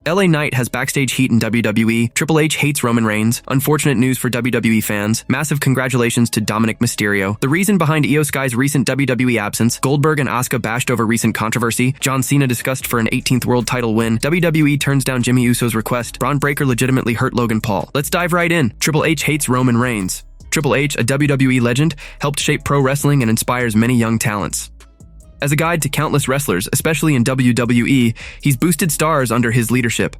LA Knight has backstage heat in WWE. Triple H hates Roman Reigns. Unfortunate news for WWE fans. Massive congratulations to Dominik Mysterio. The reason behind Iyo Sky's recent WWE absence. Goldberg and Asuka bashed over recent controversy. John Cena discussed for an 18th world title win. WWE turns down Jimmy Uso's request. Bron Breakker legitimately hurt Logan Paul. Let's dive right in. Triple H hates Roman Reigns. Triple H, a WWE legend, helped shape pro wrestling and inspires many young talents. As a guide to countless wrestlers, especially in WWE, he's boosted stars under his leadership.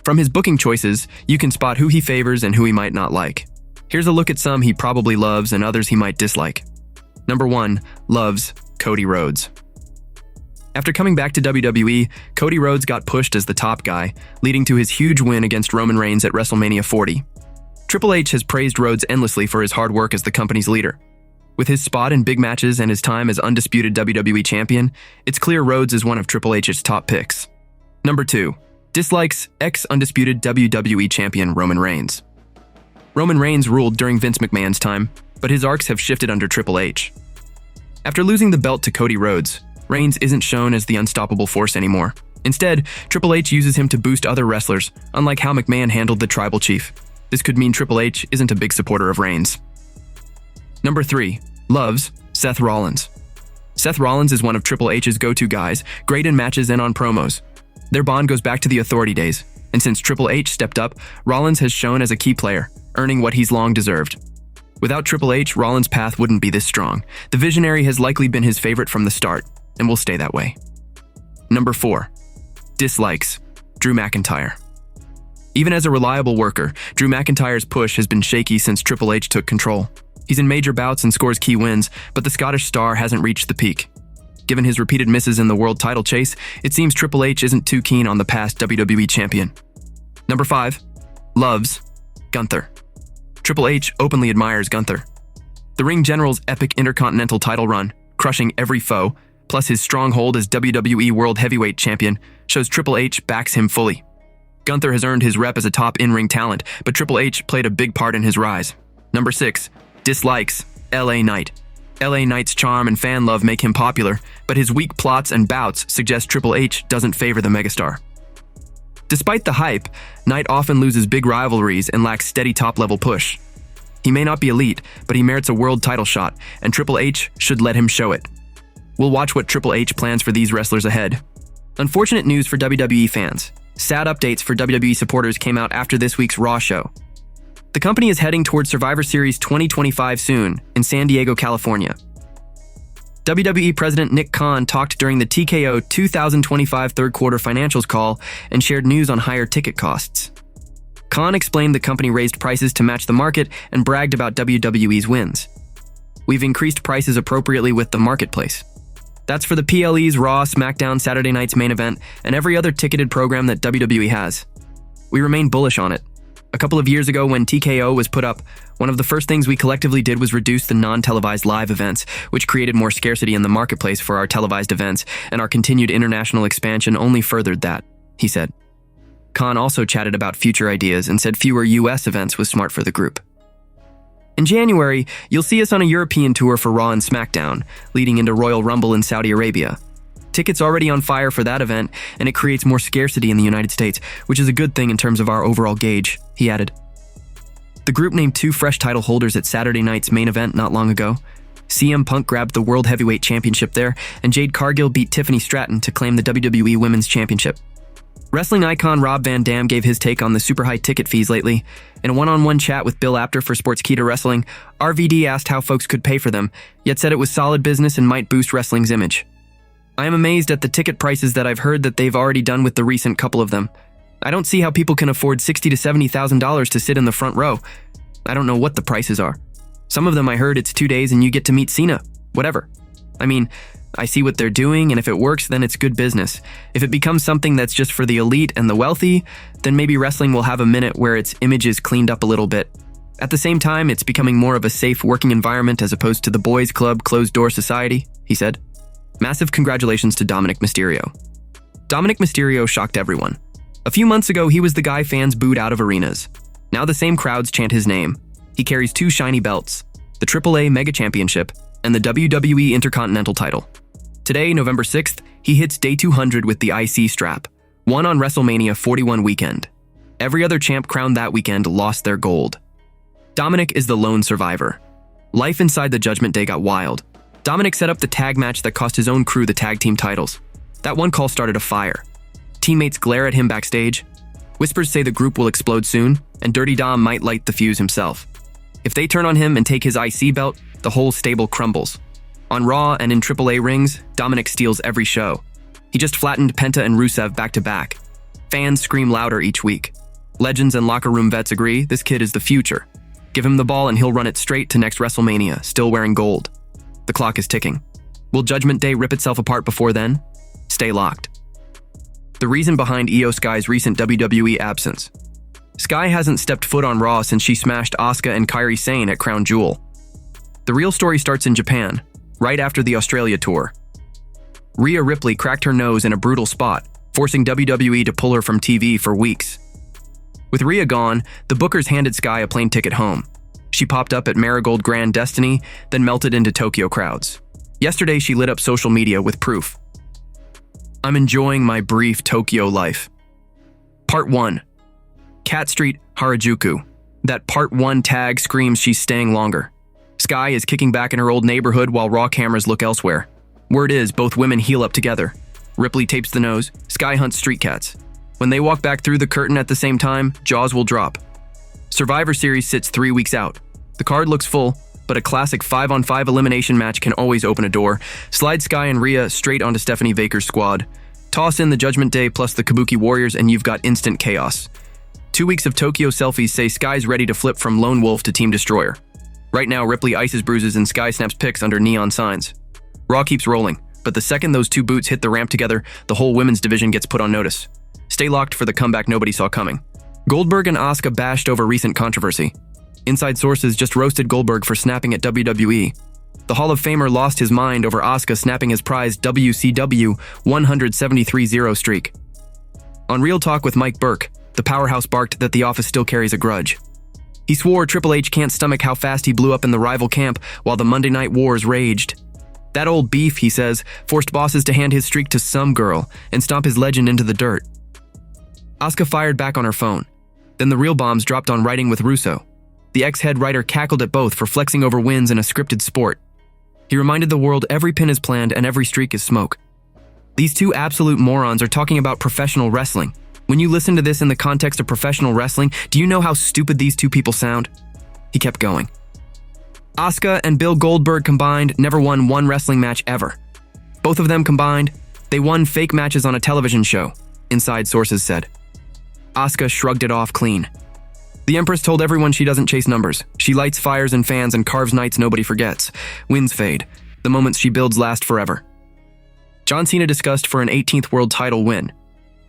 From his booking choices, you can spot who he favors and who he might not like. Here's a look at some he probably loves and others he might dislike. Number 1. Loves Cody Rhodes. After coming back to WWE, Cody Rhodes got pushed as the top guy, leading to his huge win against Roman Reigns at WrestleMania 40. Triple H has praised Rhodes endlessly for his hard work as the company's leader. With his spot in big matches and his time as undisputed WWE champion, it's clear Rhodes is one of Triple H's top picks. Number 2. Dislikes ex-undisputed WWE champion Roman Reigns. Roman Reigns ruled during Vince McMahon's time, but his arcs have shifted under Triple H. After losing the belt to Cody Rhodes, Reigns isn't shown as the unstoppable force anymore. Instead, Triple H uses him to boost other wrestlers, unlike how McMahon handled the Tribal Chief. This could mean Triple H isn't a big supporter of Reigns. Number 3. Loves Seth Rollins. Seth Rollins is one of Triple H's go-to guys, great in matches and on promos. Their bond goes back to the Authority days, and since Triple H stepped up, Rollins has shown as a key player, earning what he's long deserved. Without Triple H, Rollins' path wouldn't be this strong. The Visionary has likely been his favorite from the start, and will stay that way. Number 4. Dislikes Drew McIntyre. Even as a reliable worker, Drew McIntyre's push has been shaky since Triple H took control. He's in major bouts and scores key wins, but the Scottish star hasn't reached the peak. Given his repeated misses in the world title chase, it seems Triple H isn't too keen on the past WWE champion. Number 5. Loves Gunther. Triple H openly admires Gunther. The Ring General's epic Intercontinental title run, crushing every foe, plus his stronghold as WWE World Heavyweight Champion, shows Triple H backs him fully. Gunther has earned his rep as a top in-ring talent, but Triple H played a big part in his rise. Number 6. Dislikes LA Knight. LA Knight's charm and fan love make him popular, but his weak plots and bouts suggest Triple H doesn't favor the megastar. Despite the hype, Knight often loses big rivalries and lacks steady top-level push. He may not be elite, but he merits a world title shot, and Triple H should let him show it. We'll watch what Triple H plans for these wrestlers ahead. Unfortunate news for WWE fans. Sad updates for WWE supporters came out after this week's Raw show. The company is heading towards Survivor Series 2025 soon in San Diego, California. WWE President Nick Khan talked during the TKO 2025 third quarter financials call and shared news on higher ticket costs. Khan explained the company raised prices to match the market and bragged about WWE's wins. We've increased prices appropriately with the marketplace. That's for the PLE's Raw, SmackDown, Saturday Night's Main Event, and every other ticketed program that WWE has. We remain bullish on it. A couple of years ago when TKO was put up, one of the first things we collectively did was reduce the non-televised live events, which created more scarcity in the marketplace for our televised events, and our continued international expansion only furthered that, he said. Khan also chatted about future ideas and said fewer US events was smart for the group. In January, you'll see us on a European tour for Raw and SmackDown, leading into Royal Rumble in Saudi Arabia. Tickets already on fire for that event, and it creates more scarcity in the United States, which is a good thing in terms of our overall gauge, he added. The group named 2 fresh title holders at Saturday Night's Main Event not long ago. CM Punk grabbed the World Heavyweight Championship there, and Jade Cargill beat Tiffany Stratton to claim the WWE Women's Championship. Wrestling icon Rob Van Dam gave his take on the super high ticket fees lately. In a one-on-one chat with Bill Apter for Sportskeeda Wrestling, RVD asked how folks could pay for them, yet said it was solid business and might boost wrestling's image. I am amazed at the ticket prices that I've heard that they've already done with the recent couple of them. I don't see how people can afford $60,000 to $70,000 to sit in the front row. I don't know what the prices are. Some of them I heard it's 2 days and you get to meet Cena. Whatever. I mean, I see what they're doing, and if it works, then it's good business. If it becomes something that's just for the elite and the wealthy, then maybe wrestling will have a minute where its image is cleaned up a little bit. At the same time, it's becoming more of a safe working environment as opposed to the boys' club, closed-door society, he said. Massive congratulations to Dominik Mysterio. Dominic Mysterio shocked everyone. A few months ago, he was the guy fans booed out of arenas. Now the same crowds chant his name. He carries 2 shiny belts, the AAA Mega Championship and the WWE Intercontinental title. Today, November 6th, he hits day 200 with the IC strap, Won on WrestleMania 41 weekend. Every other champ crowned that weekend lost their gold. Dominic is the lone survivor. Life inside the Judgment Day got wild. Dominic set up the tag match that cost his own crew the tag team titles. That one call started a fire. Teammates glare at him backstage. Whispers say the group will explode soon, and Dirty Dom might light the fuse himself. If they turn on him and take his IC belt, the whole stable crumbles. On Raw and in AAA rings, Dominic steals every show. He just flattened Penta and Rusev back-to-back. Fans scream louder each week. Legends and locker room vets agree this kid is the future. Give him the ball and he'll run it straight to next WrestleMania, still wearing gold. The clock is ticking. Will Judgment Day rip itself apart before then? Stay locked. The reason behind Iyo Sky's recent WWE absence. Sky hasn't stepped foot on Raw since she smashed Asuka and Kairi Sane at Crown Jewel. The real story starts in Japan, right after the Australia tour. Rhea Ripley cracked her nose in a brutal spot, forcing WWE to pull her from TV for weeks. With Rhea gone, the bookers handed Sky a plane ticket home. She popped up at Marigold Grand Destiny, then melted into Tokyo crowds. Yesterday, she lit up social media with proof. I'm enjoying my brief Tokyo life. Part 1. Cat Street, Harajuku. That Part 1 tag screams she's staying longer. Sky is kicking back in her old neighborhood while Raw cameras look elsewhere. Word is, both women heal up together. Ripley tapes the nose, Sky hunts street cats. When they walk back through the curtain at the same time, jaws will drop. Survivor Series sits 3 weeks out. The card looks full, but a classic 5-on-5 elimination match can always open a door. Slide Sky and Rhea straight onto Stephanie Baker's squad. Toss in the Judgment Day plus the Kabuki Warriors and you've got instant chaos. 2 weeks of Tokyo selfies say Sky's ready to flip from Lone Wolf to Team Destroyer. Right now, Ripley ices bruises and Sky snaps pics under neon signs. Raw keeps rolling, but the second those two boots hit the ramp together, the whole women's division gets put on notice. Stay locked for the comeback nobody saw coming. Goldberg and Asuka bashed over recent controversy. Inside sources just roasted Goldberg for snapping at WWE. The Hall of Famer lost his mind over Asuka snapping his prized WCW 173-0 streak. On Real Talk with Mike Burke, the powerhouse barked that The Office still carries a grudge. He swore Triple H can't stomach how fast he blew up in the rival camp while the Monday Night Wars raged. That old beef, he says, forced bosses to hand his streak to some girl and stomp his legend into the dirt. Asuka fired back on her phone. Then the real bombs dropped on writing with Russo. The ex-head writer cackled at both for flexing over wins in a scripted sport. He reminded the world every pin is planned and every streak is smoke. These two absolute morons are talking about professional wrestling. When you listen to this in the context of professional wrestling, do you know how stupid these two people sound? He kept going. Asuka and Bill Goldberg combined never won one wrestling match ever. Both of them combined, they won fake matches on a television show, inside sources said. Asuka shrugged it off clean. The Empress told everyone she doesn't chase numbers. She lights fires and fans and carves nights nobody forgets. Wins fade. The moments she builds last forever. John Cena discussed for an 18th world title win.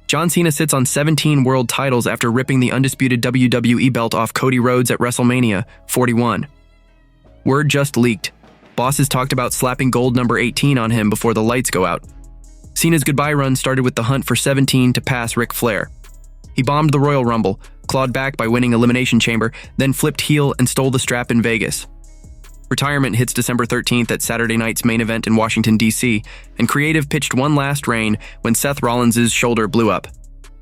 John Cena sits on 17 world titles after ripping the undisputed WWE belt off Cody Rhodes at WrestleMania 41. Word just leaked. Bosses talked about slapping gold number 18 on him before the lights go out. Cena's goodbye run started with the hunt for 17 to pass Ric Flair. He bombed the Royal Rumble, clawed back by winning Elimination Chamber, then flipped heel and stole the strap in Vegas. Retirement hits December 13th at Saturday night's main event in Washington, D.C., and Creative pitched one last reign when Seth Rollins' shoulder blew up.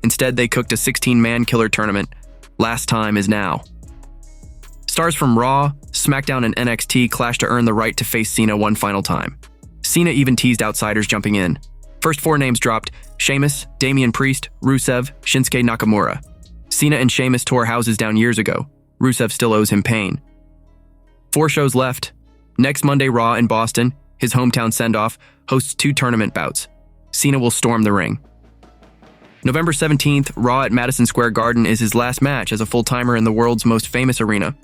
Instead, they cooked a 16-man killer tournament. Last time is now. Stars from Raw, SmackDown, and NXT clashed to earn the right to face Cena one final time. Cena even teased outsiders jumping in. First four names dropped: Sheamus, Damian Priest, Rusev, Shinsuke Nakamura. Cena and Sheamus tore houses down years ago. Rusev still owes him pain. 4 shows left. Next Monday, Raw in Boston, his hometown send-off, hosts 2 tournament bouts. Cena will storm the ring. November 17th, Raw at Madison Square Garden is his last match as a full-timer in the world's most famous arena.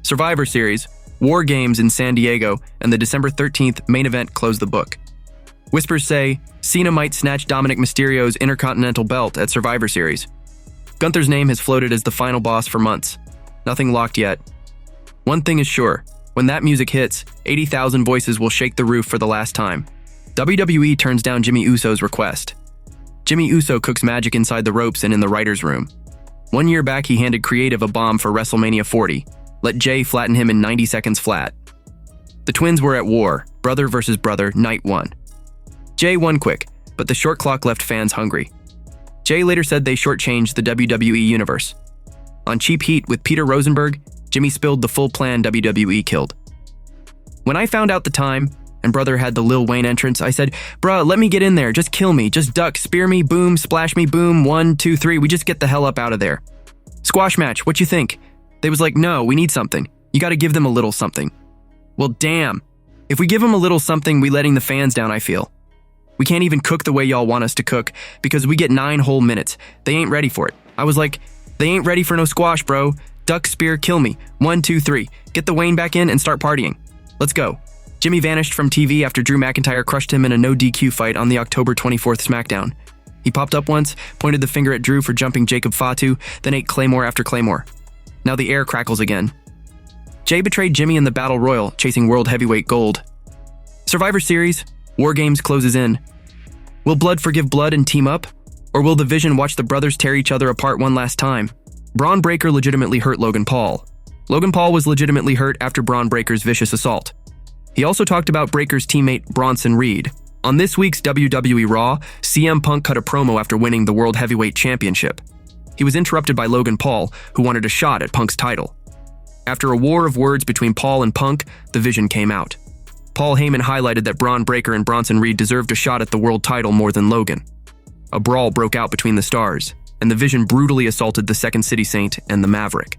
Survivor Series, War Games in San Diego, and the December 13th main event close the book. Whispers say Cena might snatch Dominic Mysterio's Intercontinental belt at Survivor Series. Gunther's name has floated as the final boss for months. Nothing locked yet. One thing is sure, when that music hits, 80,000 voices will shake the roof for the last time. WWE turns down Jimmy Uso's request. Jimmy Uso cooks magic inside the ropes and in the writer's room. 1 year back, he handed Creative a bomb for WrestleMania 40. Let Jay flatten him in 90 seconds flat. The twins were at war, brother versus brother, night 1. Jay won quick, but the short clock left fans hungry. Jay later said they shortchanged the WWE Universe. On Cheap Heat with Peter Rosenberg, Jimmy spilled the full plan WWE killed. When I found out the time, and brother had the Lil Wayne entrance, I said, "Bruh, let me get in there, just kill me, just duck, spear me, boom, splash me, boom, 1, 2, 3, we just get the hell up out of there. Squash match, what you think?" They was like, "No, we need something. You gotta give them a little something." Well, damn. If we give them a little something, we letting the fans down, I feel. We can't even cook the way y'all want us to cook because we get 9 whole minutes. They ain't ready for it. I was like, they ain't ready for no squash, bro. Duck, spear, kill me. 1, 2, 3. Get the Wayne back in and start partying. Let's go. Jimmy vanished from TV after Drew McIntyre crushed him in a no DQ fight on the October 24th SmackDown. He popped up once, pointed the finger at Drew for jumping Jacob Fatu, then ate Claymore after Claymore. Now the air crackles again. Jay betrayed Jimmy in the Battle Royal, chasing World Heavyweight Gold. Survivor Series, War Games closes in. Will Blood forgive Blood and team up? Or will the Vision watch the brothers tear each other apart one last time? Bron Breakker legitimately hurt Logan Paul. Logan Paul was legitimately hurt after Bron Breakker's vicious assault. He also talked about Breakker's teammate Bronson Reed. On this week's WWE Raw, CM Punk cut a promo after winning the World Heavyweight Championship. He was interrupted by Logan Paul, who wanted a shot at Punk's title. After a war of words between Paul and Punk, the Vision came out. Paul Heyman highlighted that Bron Breakker and Bronson Reed deserved a shot at the world title more than Logan. A brawl broke out between the stars, and the Vision brutally assaulted the Second City Saint and the Maverick.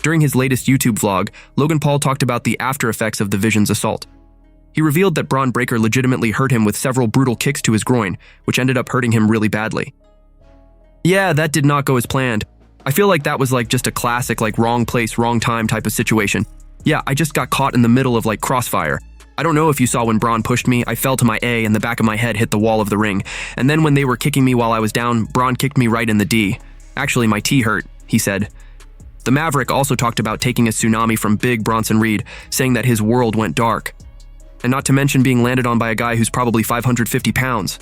During his latest YouTube vlog, Logan Paul talked about the after effects of the Vision's assault. He revealed that Bron Breakker legitimately hurt him with several brutal kicks to his groin, which ended up hurting him really badly. Yeah, that did not go as planned. I feel like that was just a classic wrong place, wrong time type of situation. Yeah, I just got caught in the middle of crossfire. I don't know if you saw when Bron pushed me, I fell to my A and the back of my head hit the wall of the ring. And then when they were kicking me while I was down, Bron kicked me right in the D. Actually, my T hurt, he said. The Maverick also talked about taking a tsunami from Big Bronson Reed, saying that his world went dark. And not to mention being landed on by a guy who's probably 550 pounds.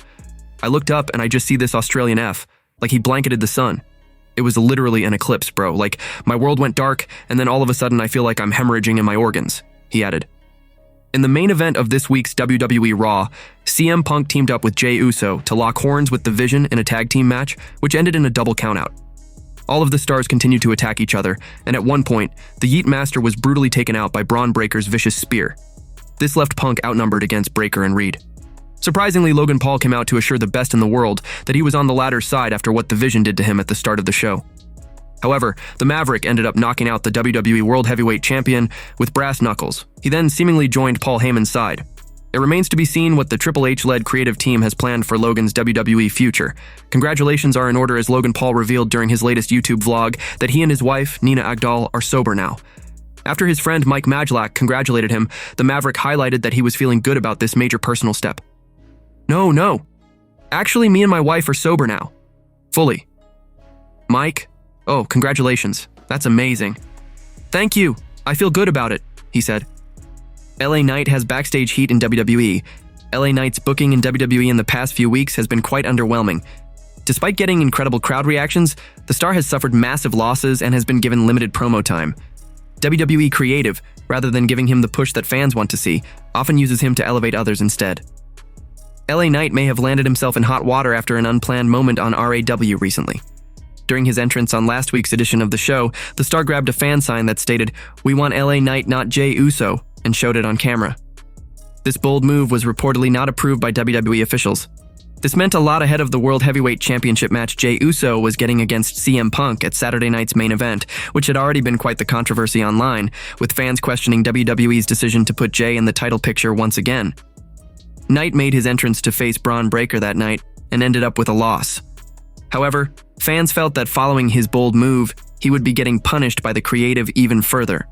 I looked up and I just see this Australian F, like he blanketed the sun. It was literally an eclipse, bro. My world went dark, and then all of a sudden I feel like I'm hemorrhaging in my organs, he added. In the main event of this week's WWE Raw, CM Punk teamed up with Jey Uso to lock horns with the Vision in a tag team match, which ended in a double countout. All of the stars continued to attack each other, and at one point, the Yeet Master was brutally taken out by Bron Breakker's vicious spear. This left Punk outnumbered against Breakker and Reed. Surprisingly, Logan Paul came out to assure the best in the world that he was on the latter's side after what the Vision did to him at the start of the show. However, the Maverick ended up knocking out the WWE World Heavyweight Champion with brass knuckles. He then seemingly joined Paul Heyman's side. It remains to be seen what the Triple H-led creative team has planned for Logan's WWE future. Congratulations are in order as Logan Paul revealed during his latest YouTube vlog that he and his wife, Nina Agdal, are sober now. After his friend Mike Majlak congratulated him, the Maverick highlighted that he was feeling good about this major personal step. No. Actually, me and my wife are sober now. Fully. Mike? Oh, congratulations. That's amazing. Thank you. I feel good about it, he said. LA Knight has backstage heat in WWE. LA Knight's booking in WWE in the past few weeks has been quite underwhelming. Despite getting incredible crowd reactions, the star has suffered massive losses and has been given limited promo time. WWE creative, rather than giving him the push that fans want to see, often uses him to elevate others instead. LA Knight may have landed himself in hot water after an unplanned moment on RAW recently. During his entrance on last week's edition of the show, the star grabbed a fan sign that stated, "We want LA Knight, not Jey Uso," and showed it on camera. This bold move was reportedly not approved by WWE officials. This meant a lot ahead of the World Heavyweight Championship match Jey Uso was getting against CM Punk at Saturday night's main event, which had already been quite the controversy online, with fans questioning WWE's decision to put Jey in the title picture once again. Knight made his entrance to face Bron Breakker that night and ended up with a loss. However, fans felt that following his bold move, he would be getting punished by the creative even further.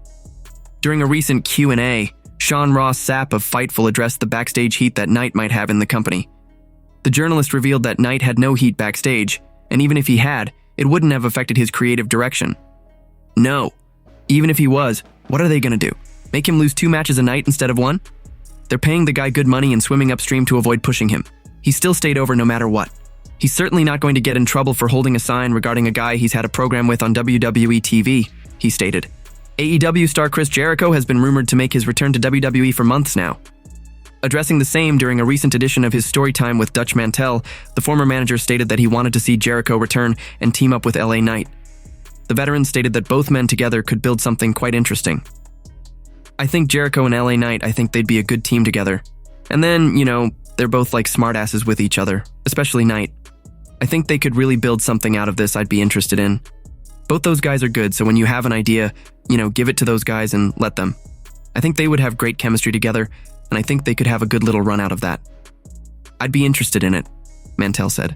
During a recent Q&A, Sean Ross Sapp of Fightful addressed the backstage heat that Knight might have in the company. The journalist revealed that Knight had no heat backstage, and even if he had, it wouldn't have affected his creative direction. No. Even if he was, what are they going to do? Make him lose 2 matches a night instead of 1? They're paying the guy good money and swimming upstream to avoid pushing him. He still stayed over no matter what. He's certainly not going to get in trouble for holding a sign regarding a guy he's had a program with on WWE TV, he stated. AEW star Chris Jericho has been rumored to make his return to WWE for months now. Addressing the same during a recent edition of his Storytime with Dutch Mantel, the former manager stated that he wanted to see Jericho return and team up with LA Knight. The veteran stated that both men together could build something quite interesting. I think Jericho and LA Knight, I think they'd be a good team together. And then, they're both like smartasses with each other, especially Knight. I think they could really build something out of this I'd be interested in. Both those guys are good, so when you have an idea, give it to those guys and let them. I think they would have great chemistry together, and I think they could have a good little run out of that. I'd be interested in it, Mantel said.